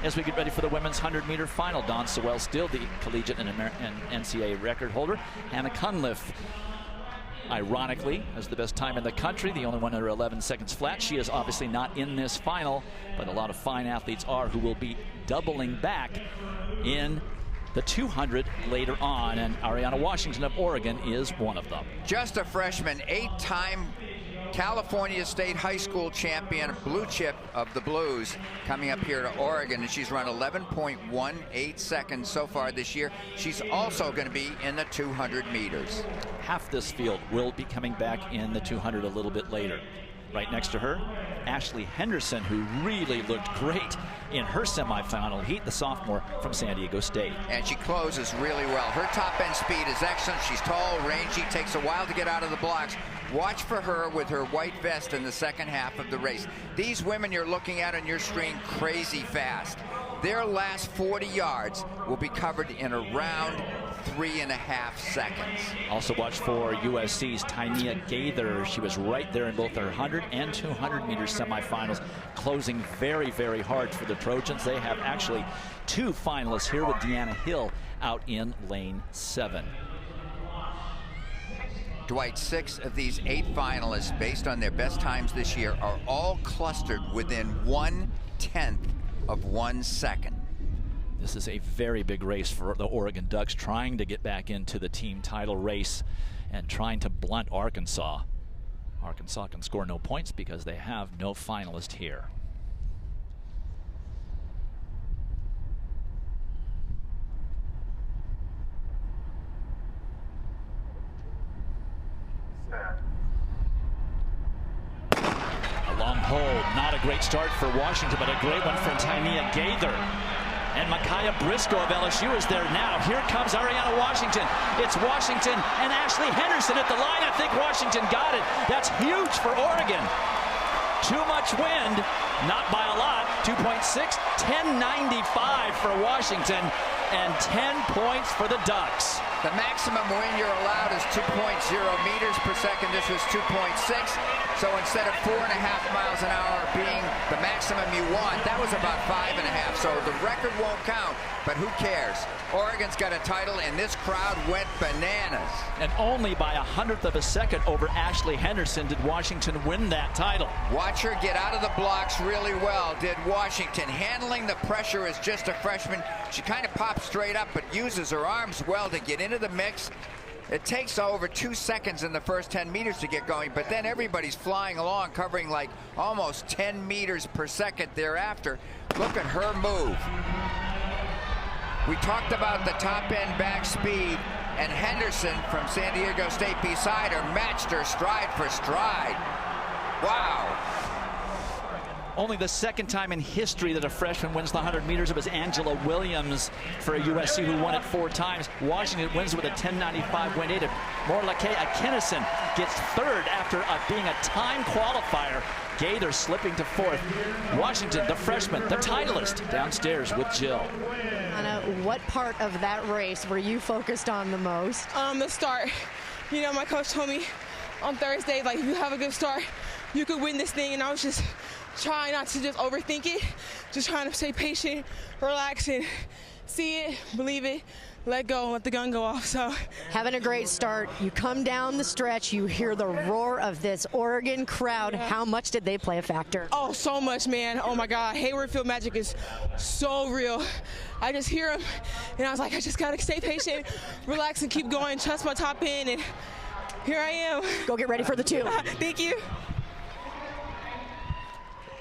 as we get ready for the women's 100-meter final. Dawn Sewell still the collegiate and NCAA record holder. Hannah Cunliffe, ironically, has the best time in the country, the only one under 11 seconds flat. She is obviously not in this final, but a lot of fine athletes are, who will be doubling back in the 200 later on, and Ariana Washington of Oregon is one of them. Just a freshman, 8-time California State High School champion, blue chip of the Blues, coming up here to Oregon, and she's run 11.18 seconds so far this year. She's also going to be in the 200 meters. Half this field will be coming back in the 200 a little bit later. Right next to her, Ashley Henderson, who really looked great in her semifinal heat, the sophomore from San Diego State. And she closes really well. Her top end speed is excellent. She's tall, rangy, takes a while to get out of the blocks. Watch for her with her white vest in the second half of the race. These women you're looking at on your screen, crazy fast. Their last 40 yards will be covered in around 3.5 seconds. Also watch for USC's Tynia Gaither. She was right there in both her 100 and 200 meter semifinals, closing very, very hard for the Trojans. They have actually 2 finalists here with Deanna Hill out in lane 7. Dwight, 6 of these 8 finalists, based on their best times this year, are all clustered within 1/10 of 1 second. This is a very big race for the Oregon Ducks, trying to get back into the team title race and trying to blunt Arkansas. Arkansas can score no points because they have no finalist here. A long hold, not a great start for Washington, but a great one for Tynia Gaither. And Micaiah Briscoe of LSU is there now. Here comes Ariana Washington. It's Washington and Ashley Henderson at the line. I think Washington got it. That's huge for Oregon. Too much wind, not by a lot. 2.6, 10.95 for Washington, and 10 points for the Ducks. The maximum wind you're allowed is 2.0 meters per second. This was 2.6. So instead of 4.5 miles an hour being the maximum you want, that was about 5.5. So the record won't count, but who cares? Oregon's got a title, and this crowd went bananas. And only by 100th of a second over Ashley Henderson did Washington win that title. Watch her get out of the blocks really well, did Washington. Handling the pressure as just a freshman. She kind of pops straight up, but uses her arms well to get into the mix. It takes over 2 seconds in the first 10 meters to get going, but then everybody's flying along, covering like almost 10 meters per second thereafter. Look at her move. We talked about the top end back speed, and Henderson from San Diego State beside her matched her stride for stride. Wow. Only the second time in history that a freshman wins the 100 meters. It was Angela Williams for USC, who won it 4 times. Washington wins with a 10.95 wind aid. Morlake Akinison gets 3rd after being a time qualifier. Gaither slipping to 4th. Washington, the freshman, the titleist, downstairs with Jill. Anna, what part of that race were you focused on the most? The start. You know, my coach told me on Thursday, like, if you have a good start, you could win this thing, and I was just trying not to just overthink it, just trying to stay patient, relax, and see it, believe it, let go, let the gun go off. So having a great start, you come down the stretch, you hear the roar of this Oregon crowd. Yeah. How much did they play a factor? Oh, so much, man. Oh my God, Hayward Field magic is so real. I just hear them, and I was like, I just gotta stay patient, relax, and keep going, trust my top end, and here I am. Go get ready for the 2. Thank you.